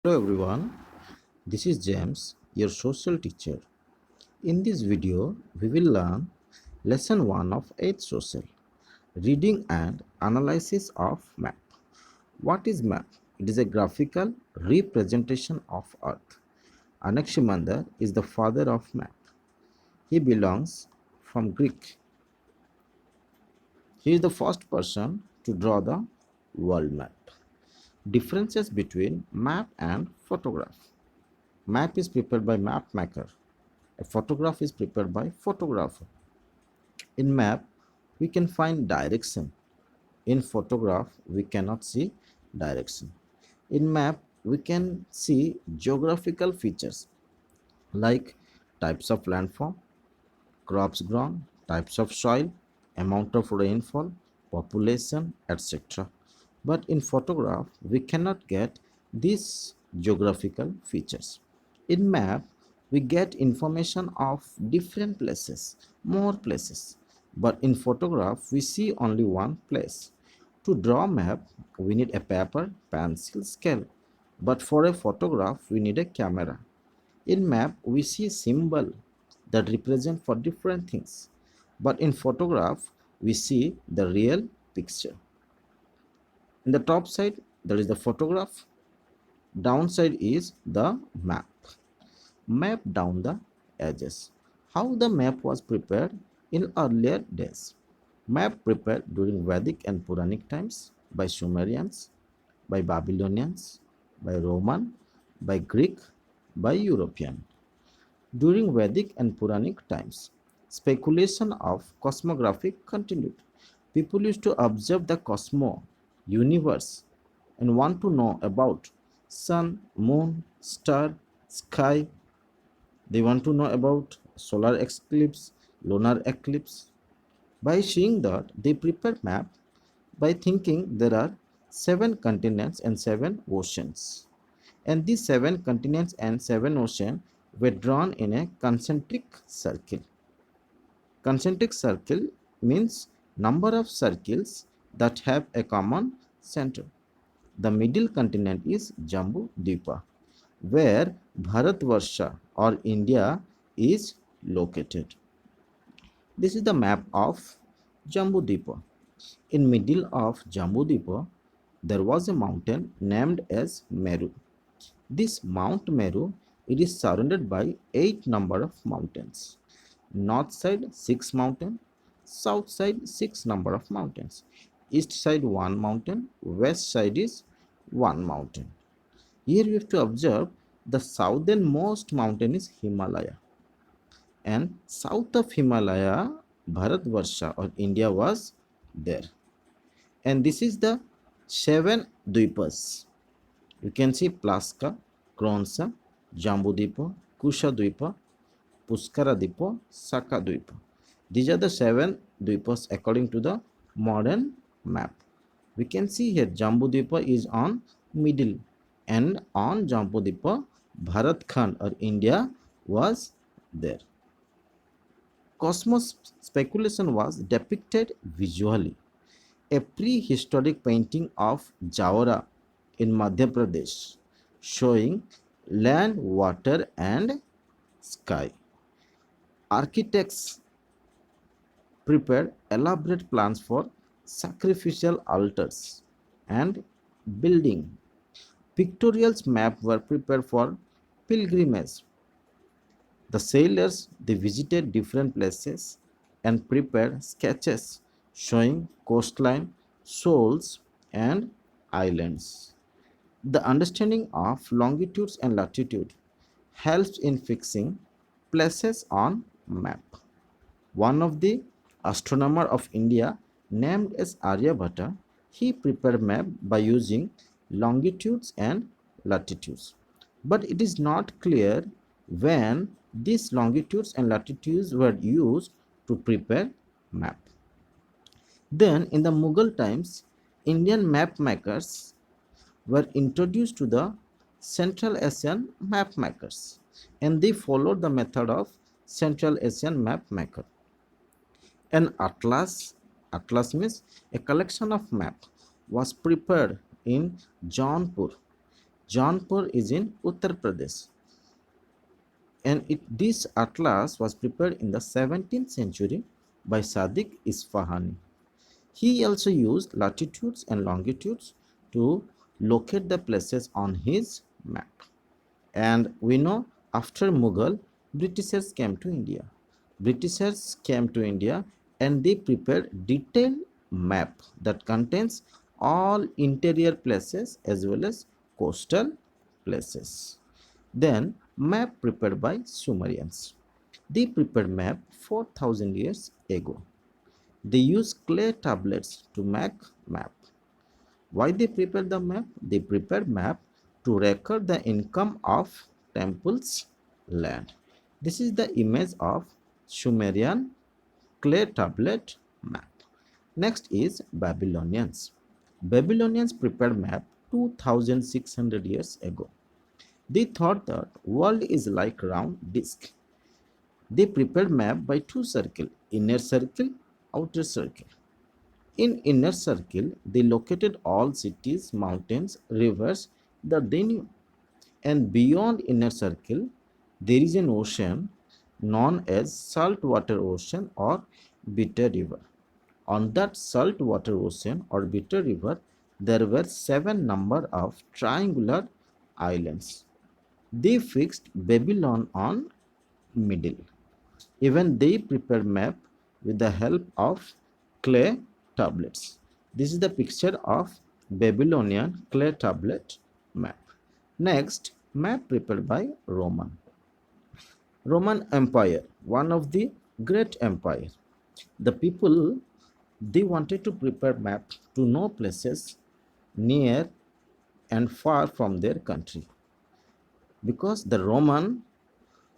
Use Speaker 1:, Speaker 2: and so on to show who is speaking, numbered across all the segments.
Speaker 1: Hello everyone, this is James, your social teacher. In this video, we will learn lesson 1 of 8th social, reading and analysis of map. What is map? It is a graphical representation of Earth. Anaximander is the father of map. He belongs from Greek. He is the first person to draw the world map. Differences between map and photograph. Map is prepared by map maker. A photograph is prepared by photographer. In map, we can find direction. In photograph, we cannot see direction. In map, we can see geographical features like types of landform, crops grown, types of soil, amount of rainfall, population, etc. But in photograph, we cannot get these geographical features. In map, we get information of different places, more places. But in photograph, we see only one place. To draw map, we need a paper, pencil, scale. But for a photograph, we need a camera. In map, we see a symbol that represent for different things. But in photograph, we see the real picture. In the top side, there is the photograph. Downside is the map. Map down the edges. How the map was prepared in earlier days. Map prepared during Vedic and Puranic times by Sumerians, by Babylonians, by Roman, by Greek, by European. During Vedic and Puranic times, speculation of cosmography continued. People used to observe the universe, and want to know about sun, moon, star, sky. They want to know about solar eclipse, lunar eclipse. By seeing that, they prepare map by thinking there are 7 continents and 7 oceans. And these 7 continents and 7 oceans were drawn in a concentric circle. Concentric circle means number of circles that have a common center. The middle continent is Jambu Dipa, where Bharatvarsha or India is located. This is the map of Jambu Dipa. In middle of Jambu Dipa, there was a mountain named as Meru. This Mount Meru, it is surrounded by 8 number of mountains. North side 6 mountain, south side 6 number of mountains. East side 1 mountain, west side is 1 mountain. Here we have to observe the southernmost mountain is Himalaya, and south of Himalaya Bharatvarsha or India was there. And this is the 7 Dvipas. You can see Plaska, Kronsa, Jambudipa, Kushadvipa, Puskaradipa, Sakadvipa. These are the 7 Dvipas according to the modern map. We can see here Jambudipa is on middle, and on Jambudipa Bharat Khan or India was there. Cosmos speculation was depicted visually. A prehistoric painting of Jawara in Madhya Pradesh showing land, water, and sky. Architects prepared elaborate plans for sacrificial altars and building. Pictorial maps were prepared for pilgrimage. The sailors they visited different places and prepared sketches showing coastline, shoals, and islands. The understanding of longitudes and latitude helps in fixing places on map. One of the astronomer of India named as Aryabhatta, he prepared map by using longitudes and latitudes. But it is not clear when these longitudes and latitudes were used to prepare map. Then in the Mughal times, Indian map makers were introduced to the Central Asian map makers, and they followed the method of Central Asian map maker. An atlas means a collection of map, was prepared in Jaunpur. Jaunpur is in Uttar Pradesh. And this atlas was prepared in the 17th century by Sadiq Isfahani. He also used latitudes and longitudes to locate the places on his map. And we know after Mughal, Britishers came to India. Britishers came to India and they prepared detailed map that contains all interior places as well as coastal places. Then map prepared by Sumerians. They prepared map 4000 years ago. They used clay tablets to make map. Why they prepare the map? They prepare map to record the income of temple's land. This is the image of Sumerian clay tablet map. Next is Babylonians. Babylonians prepared map 2600 years ago. They thought that world is like round disk. They prepared map by two circle, inner circle, outer circle. In inner circle, they located all cities, mountains, rivers that they knew. And beyond inner circle, there is an ocean known as saltwater ocean or bitter river. On that saltwater ocean or bitter river, there were seven number of triangular islands. They fixed Babylon on middle. Even they prepared map with the help of clay tablets. This is the picture of Babylonian clay tablet map. Next, map prepared by Roman. Roman Empire, one of the great empire. The people they wanted to prepare map to know places near and far from their country because the Roman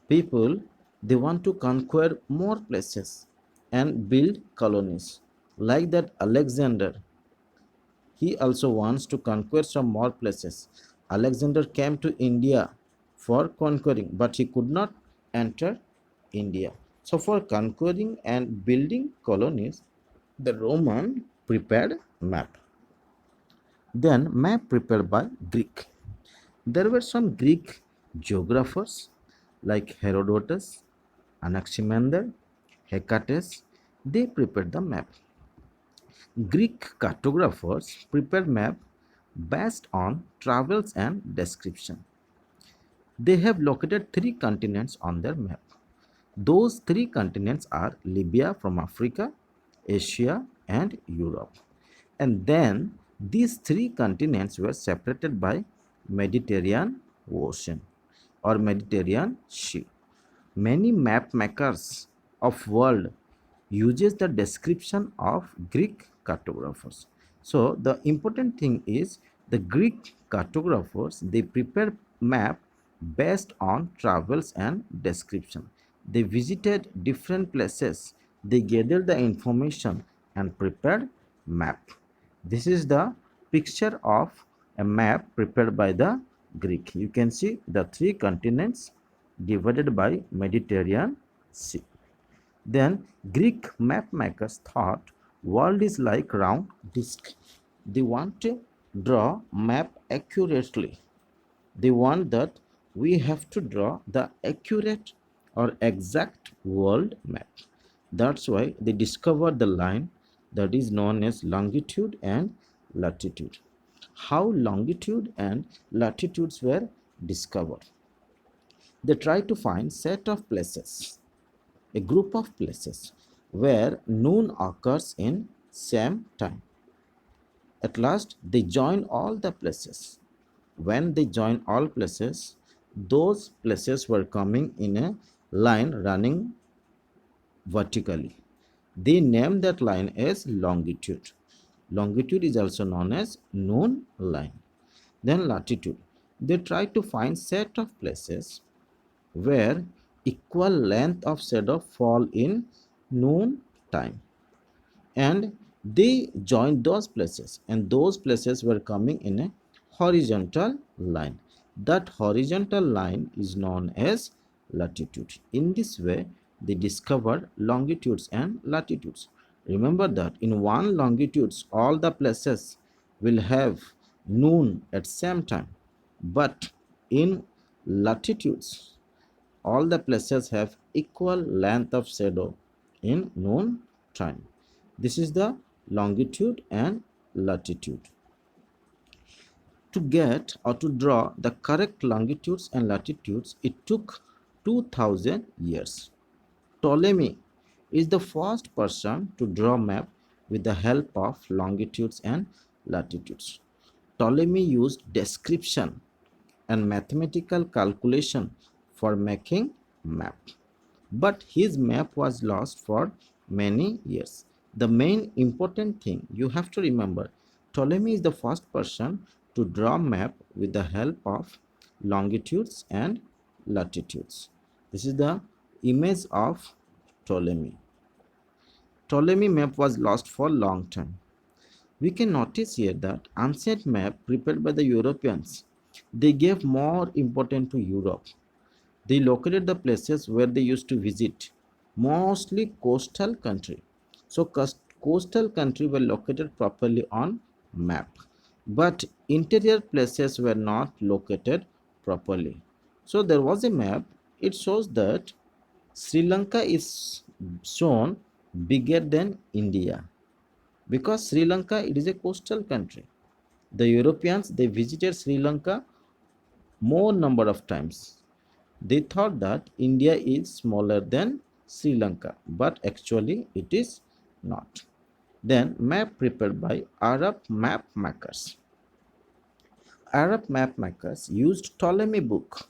Speaker 1: people they want to conquer more places and build colonies like that Alexander he also wants to conquer some more places. Alexander came to India for conquering but he could not enter India. So for conquering and building colonies the Roman prepared map. Then map prepared by Greek. There were some Greek geographers like Herodotus, Anaximander, Hecates. They prepared the map. Greek cartographers prepared map based on travels and description. They have located three continents on their map. Those three continents are Libya from Africa, Asia, and Europe. And then these three continents were separated by Mediterranean Ocean or Mediterranean Sea. Many map makers of world uses the description of Greek cartographers. So the important thing is the Greek cartographers they prepare map based on travels and description. They visited different places, they gathered the information and prepared map. This is the picture of a map prepared by the Greek. You can see the three continents divided by Mediterranean Sea. Then Greek map makers thought world is like round disk. They want to draw map accurately. They want that we have to draw the accurate or exact world map. That's why they discovered the line that is known as longitude and latitude. How longitude and latitudes were discovered? They tried to find set of places, a group of places where noon occurs in same time. At last they join all the places. When they join all places, those places were coming in a line running vertically. They named that line as longitude. Longitude is also known as noon line. Then latitude. They try to find set of places where equal length of shadow fall in noon time, and they joined those places and those places were coming in a horizontal line. That horizontal line is known as latitude. In this way they discovered longitudes and latitudes. Remember that in one longitudes all the places will have noon at same time, but in latitudes, all the places have equal length of shadow in known time. This is the longitude and latitude. To get or to draw the correct longitudes and latitudes, it took 2000 years. Ptolemy is the first person to draw a map with the help of longitudes and latitudes. Ptolemy used description and mathematical calculation for making map. But his map was lost for many years. The main important thing you have to remember, Ptolemy is the first person to draw a map with the help of longitudes and latitudes. This is the image of Ptolemy. Ptolemy map was lost for a long time. We can notice here that ancient map prepared by the Europeans, they gave more importance to Europe. They located the places where they used to visit, mostly coastal country. So coastal country were located properly on map, but interior places were not located properly. So there was a map. It shows that Sri Lanka is shown bigger than India because Sri Lanka it is a coastal country. The Europeans they visited Sri Lanka more number of times. They thought that India is smaller than Sri Lanka, but actually it is not. Then map prepared by Arab map makers. Arab map makers used Ptolemy book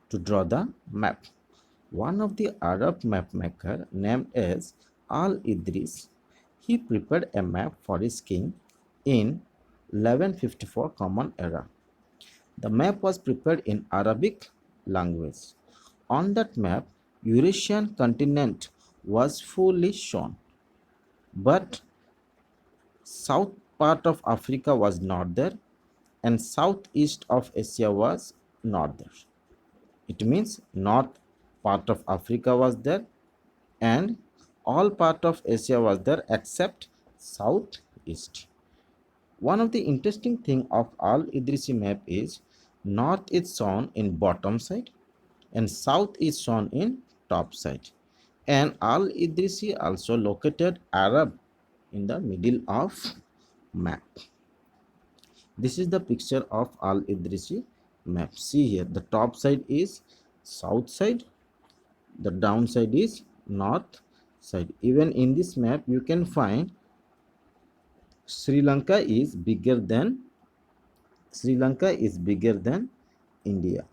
Speaker 1: to draw the map. One of the Arab map maker named as Al-Idris, he prepared a map for his king in 1154 Common Era. The map was prepared in Arabic language. On that map, Eurasian continent was fully shown, but south part of Africa was not there and southeast of Asia was not there. It means north part of Africa was there and all part of Asia was there except southeast. One of the interesting thing of Al-Idrisi map is north is shown in bottom side and south is shown in top side. And Al-Idrisi also located Arab in the middle of map. This is the picture of Al-Idrisi map. See here, the top side is south side, the down side is north side. Even in this map, you can find Sri Lanka is bigger than India.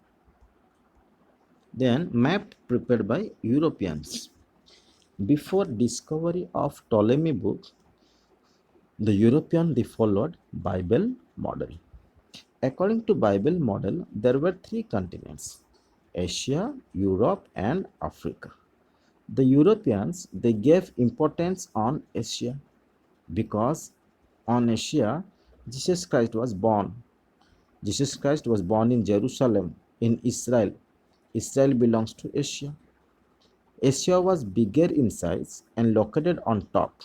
Speaker 1: Then map prepared by Europeans. Before discovery of Ptolemy book, the European they followed Bible model. According to Bible model, there were three continents: Asia, Europe, and Africa. The Europeans they gave importance on Asia because on Asia Jesus Christ was born. Jesus Christ was born in Jerusalem in Israel. Israel belongs to Asia. Asia was bigger in size and located on top,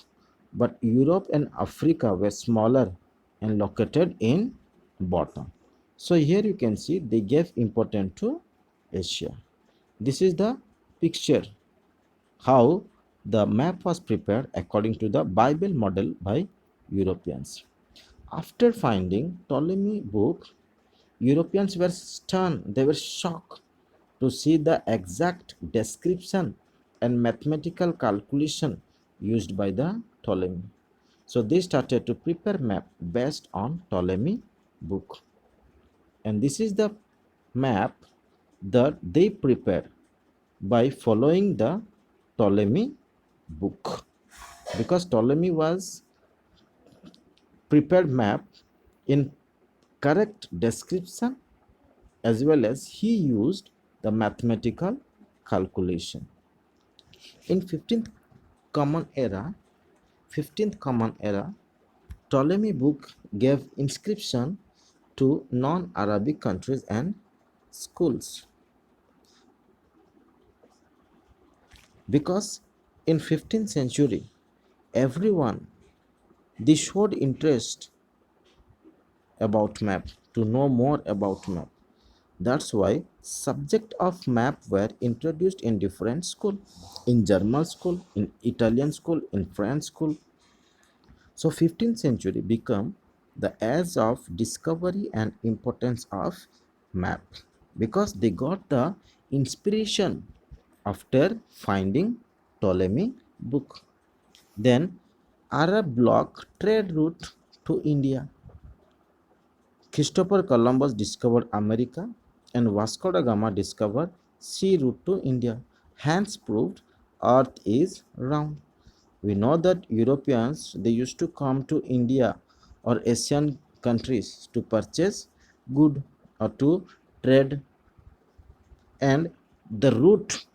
Speaker 1: but Europe and Africa were smaller and located in bottom. So here you can see they gave importance to Asia. This is the picture how the map was prepared according to the Bible model by Europeans. After finding Ptolemy book, Europeans were stunned, they were shocked to see the exact description and mathematical calculation used by the Ptolemy. So they started to prepare map based on Ptolemy book. And this is the map that they prepared by following the Ptolemy book. Because Ptolemy was prepared map in correct description as well as he used the mathematical calculation. In 15th Common Era, Ptolemy book gave inscription to non-Arabic countries and schools. Because in 15th century, everyone they showed interest about map to know more about map. That's why subject of map were introduced in different school, in German school, in Italian school, in French school. So 15th century become the age of discovery and importance of map, because they got the inspiration after finding Ptolemy book. Then Arab bloc trade route to India. Christopher Columbus discovered America and Vasco da Gama discovered sea route to India, hence proved earth is round. We know that Europeans, they used to come to India or Asian countries to purchase good or to trade, and the route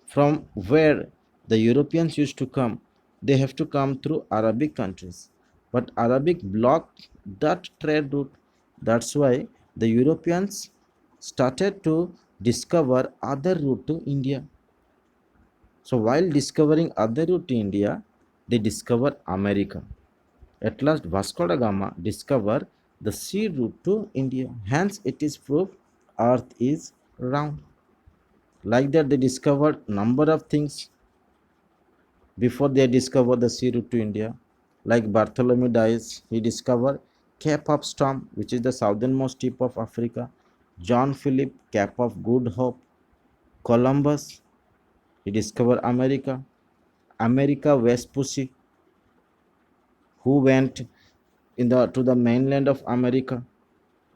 Speaker 1: from where the Europeans used to come, they have to come through Arabic countries. But Arabic blocked that trade route. That's why the Europeans started to discover other route to India. So while discovering other route to India, they discover America. At last, Vasco da Gama discovered the sea route to India. Hence, it is proof Earth is round. Like that, they discovered number of things before they discovered the sea route to India. Like Bartholomew Dias, he discovered Cape of Storm, which is the southernmost tip of Africa. John Philip, Cape of Good Hope. Columbus, he discovered America. America Vespucci, who went in the to the mainland of America.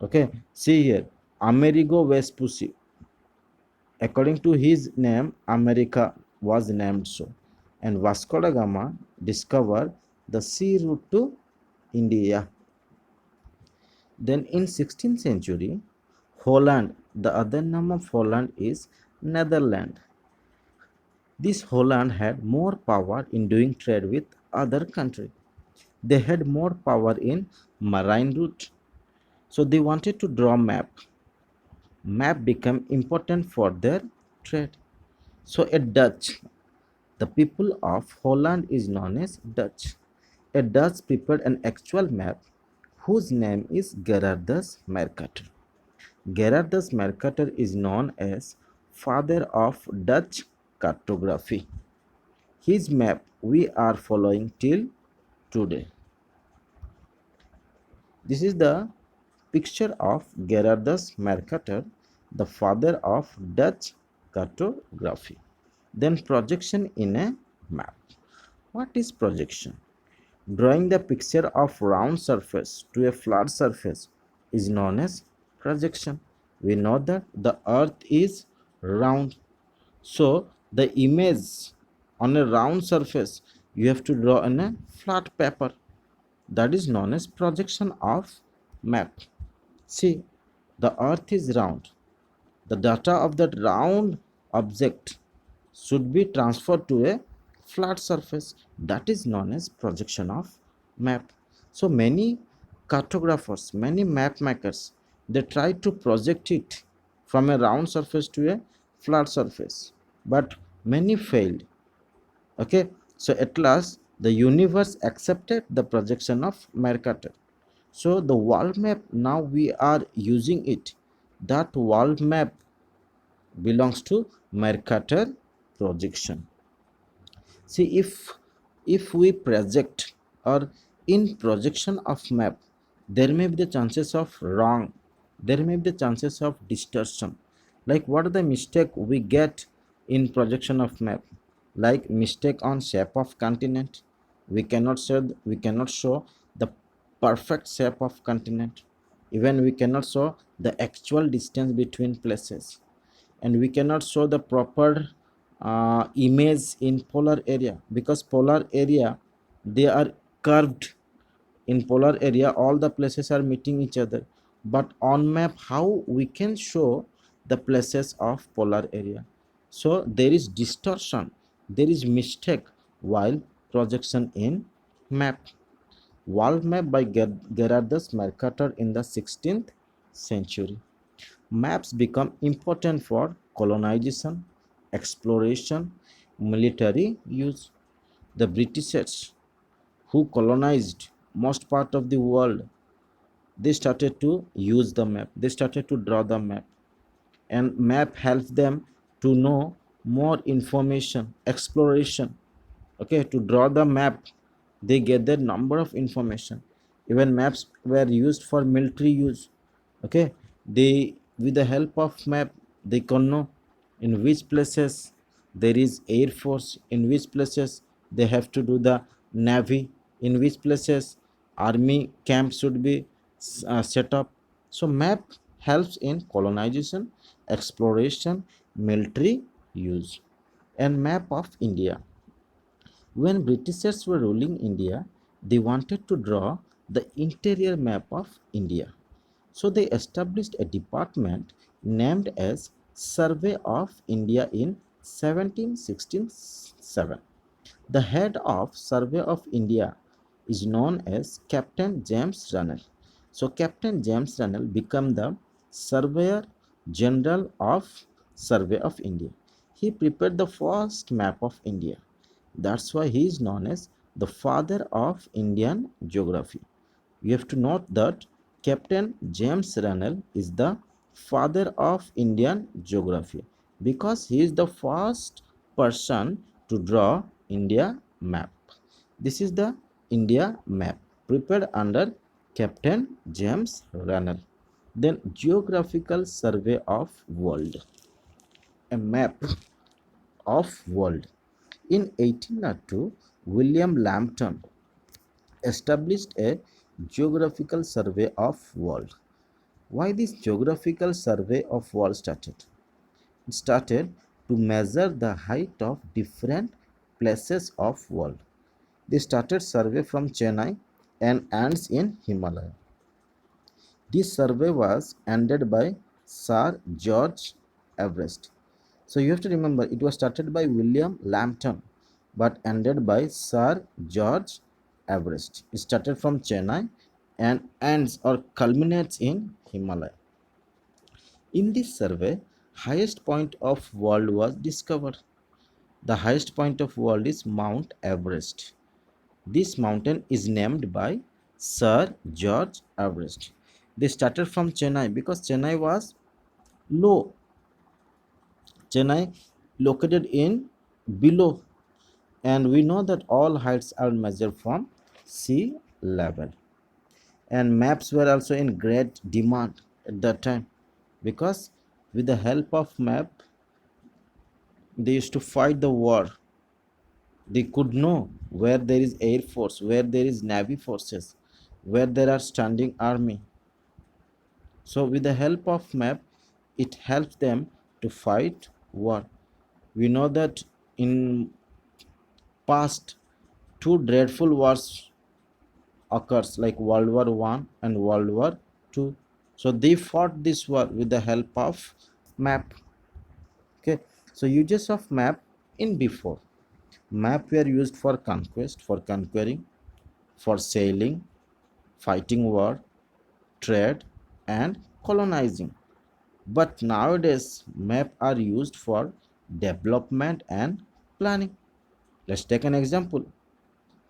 Speaker 1: Okay, see here, Amerigo Vespucci. According to his name, America was named so. And Vasco da Gama discovered the sea route to India. Then in 16th century, Holland, the other name of Holland is Netherlands. This Holland had more power in doing trade with other countries. They had more power in marine route. So they wanted to draw map. Map became important for their trade. So a Dutch, the people of Holland is known as Dutch. A Dutch prepared an actual map whose name is Gerardus Mercator. Gerardus Mercator is known as father of Dutch cartography. His map we are following till today. This is the picture of Gerardus Mercator, the father of Dutch cartography. Then projection in a map. What is projection? Drawing the picture of round surface to a flat surface is known as projection. We know that the earth is round. So the image on a round surface you have to draw on a flat paper. That is known as projection of map. See, the earth is round. The data of that round object should be transferred to a flat surface. That is known as projection of map. So many cartographers, many map makers, they try to project it from a round surface to a flat surface, but many failed. Okay, so at last the universe accepted the projection of Mercator. So the world map, now we are using it. That world map belongs to Mercator projection. See, if we project or in projection of map, there may be the chances of wrong, there may be the chances of distortion. Like what are the mistake we get in projection of map? Like mistake on shape of continent. We cannot show the perfect shape of continent. Even we cannot show the actual distance between places, and we cannot show the proper image in polar area, because polar area, they are curved. In polar area all the places are meeting each other, but on map how we can show the places of polar area? So there is distortion, there is mistake while projection in map. World map by Gerardus Mercator in the 16th century. Maps become important for colonization, exploration, military use. The Britishers, who colonized most part of the world, they started to use the map. They started to draw the map. and map helps them to know more information, exploration. Okay, to draw the map they gather number of information. Even maps were used for military use. Okay, they, with the help of map, they can know in which places there is air force, in which places they have to do the navy, in which places army camp should be set up. So map helps in colonization, exploration, military use. And map of India: when Britishers were ruling India, they wanted to draw the interior map of India. So they established a department named as Survey of India in 1767. The head of Survey of India is known as Captain James Runnel. So Captain James Runnel became the Surveyor General of Survey of India. He prepared the first map of India. That's why he is known as the father of Indian geography. You have to note that Captain James Runnel is the father of Indian geography because he is the first person to draw India map. This is the India map prepared under Captain James Runnel. Then geographical survey of world, a map of world. In 1802, William Lambton established a geographical survey of world. Why this geographical survey of world started? It started to measure the height of different places of world. They started survey from Chennai and ends in Himalaya. This survey was ended by Sir George Everest. So you have to remember it was started by William Lambton but ended by Sir George Everest. It started from Chennai and ends or culminates in Himalaya. In this survey, highest point of world was discovered. The highest point of world is Mount Everest. This mountain is named by Sir George Everest. They started from Chennai because Chennai was low. Chennai located in below, and we know that all heights are measured from sea level. And maps were also in great demand at that time because with the help of map they used to fight the war. They could know where there is air force, where there is navy forces, where there are standing army. So with the help of map it helps them to fight war. We know that in past two dreadful wars occurs like World War One and World War Two. So they fought this war with the help of map. Okay, so uses of map in before. Map were used for conquest, for conquering, for sailing, fighting war, trade, and colonizing. But nowadays, map are used for development and planning. Let's take an example.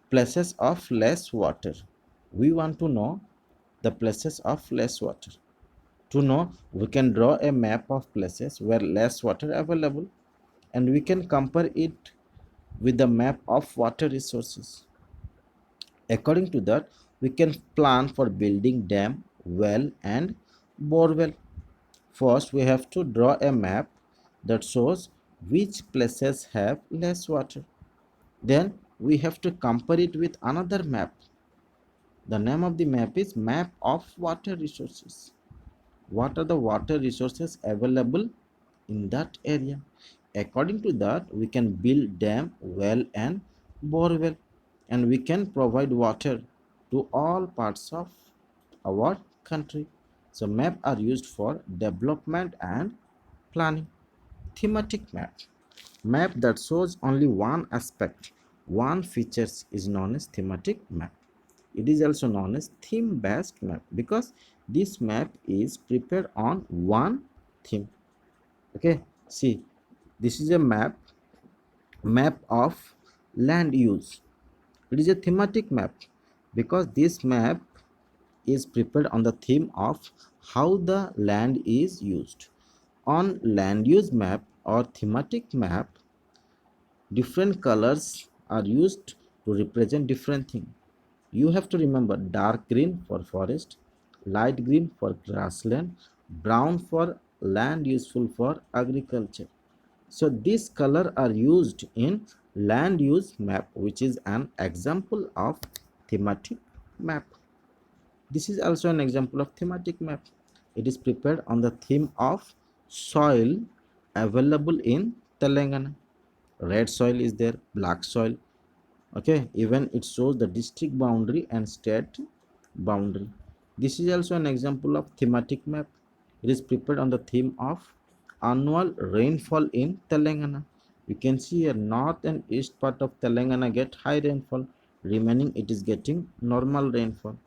Speaker 1: Places of less water. We want to know the places of less water. To know, we can draw a map of places where less water available and we can compare it with the map of water resources. According to that, we can plan for building dam, well and borewell. First, we have to draw a map that shows which places have less water. Then we have to compare it with another map. The name of the map is Map of Water Resources. What are the water resources available in that area? According to that, we can build dam, well and borewell, and we can provide water to all parts of our country. So map are used for development and planning. Thematic map. Map that shows only one aspect, one features is known as thematic map. It is also known as theme based map because this map is prepared on one theme. Okay, see, this is a map of land use. It is a thematic map because this map is prepared on the theme of how the land is used On land use map or thematic map, different colors are used to represent different things. You have to remember dark green for forest, light green for grassland, brown for land useful for agriculture. So these color are used in land use map, which is an example of thematic map. This is also an example of thematic map. It is prepared on the theme of soil available in Telangana. Red soil is there, black soil. Okay, even it shows the district boundary and state boundary. This is also an example of thematic map. It is prepared on the theme of annual rainfall in Telangana. You can see here north and east part of Telangana get high rainfall, remaining it is getting normal rainfall.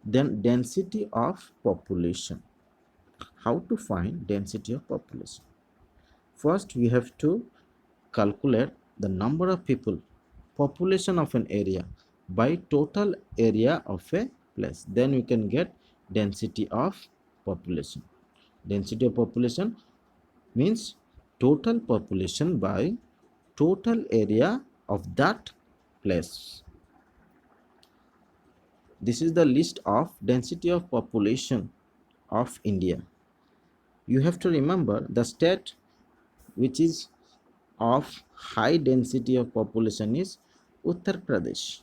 Speaker 1: Then density of population. How to find density of population? First we have to calculate the number of people, population of an area by total area of a place. Then we can get density of population. Density of population means total population by total area of that place. This is the list of density of population of India. You have to remember the state which is of high density of population is Uttar Pradesh.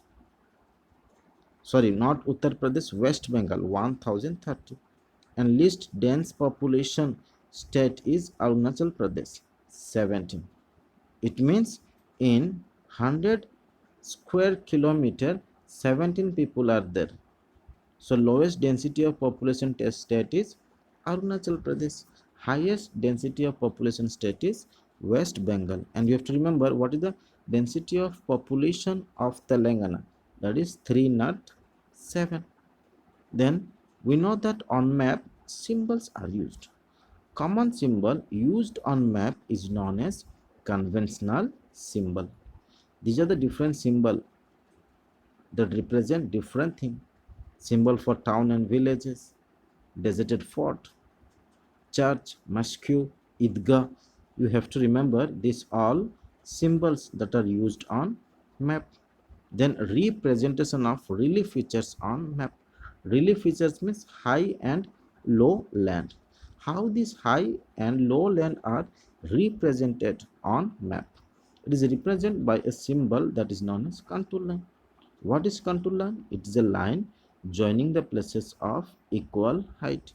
Speaker 1: Sorry, not Uttar Pradesh, West Bengal 1030. And least dense population state is Arunachal Pradesh 17. It means in 100 square kilometer 17 people are there. So lowest density of population state is Arunachal Pradesh. Highest density of population state is West Bengal. And you have to remember what is the density of population of Telangana. That is 307. Then we know that on map symbols are used. Common symbol used on map is known as conventional symbol. These are the different symbol that represent different things. Symbol for town and villages, deserted fort, church, mosque, idgah. You have to remember these all symbols that are used on map. Then representation of relief features on map. Relief features means high and low land. How these high and low land are represented on map? It is represented by a symbol that is known as contour line. What is contour line? It is a line joining the places of equal height.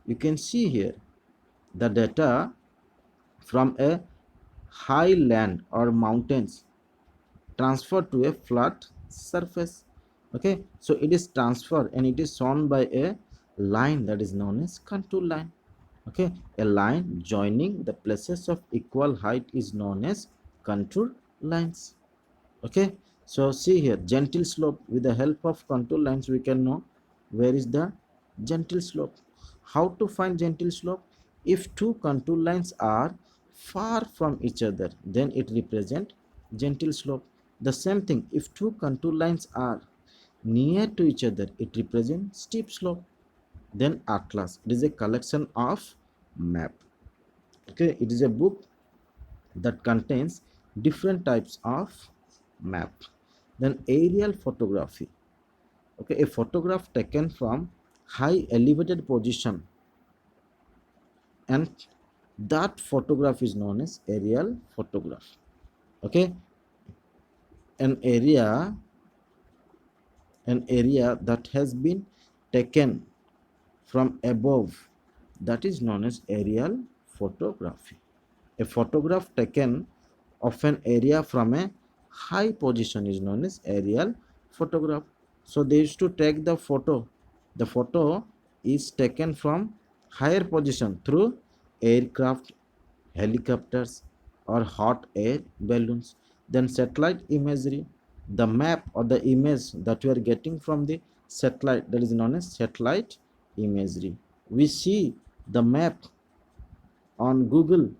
Speaker 1: You can see here the data from a high land or mountains transferred to a flat surface. Okay, so it is transferred and it is shown by a line that is known as contour line. Okay, a line joining the places of equal height is known as contour lines. Okay, so see here gentle slope. With the help of contour lines we can know where is the gentle slope. How to find gentle slope? If two contour lines are far from each other, then it represents gentle slope. The same thing, if two contour lines are near to each other, it represents steep slope. Then atlas, it is a collection of map. Okay, it is a book that contains different types of map. Then aerial photography. Okay, a photograph taken from high elevated position, and that photograph is known as aerial photograph. Okay, an area that has been taken from above, that is known as aerial photography. A photograph taken of an area from a high position is known as aerial photograph. So they used to take the photo. The photo is taken from higher position through aircraft, helicopters, or hot air balloons. Then satellite imagery, the map or the image that we are getting from the satellite, that is known as satellite imagery. We see the map on Google,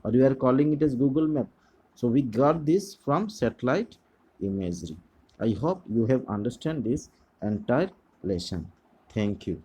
Speaker 1: or we are calling it as Google Map. So we got this from satellite imagery. I hope you have understand this entire lesson. Thank you.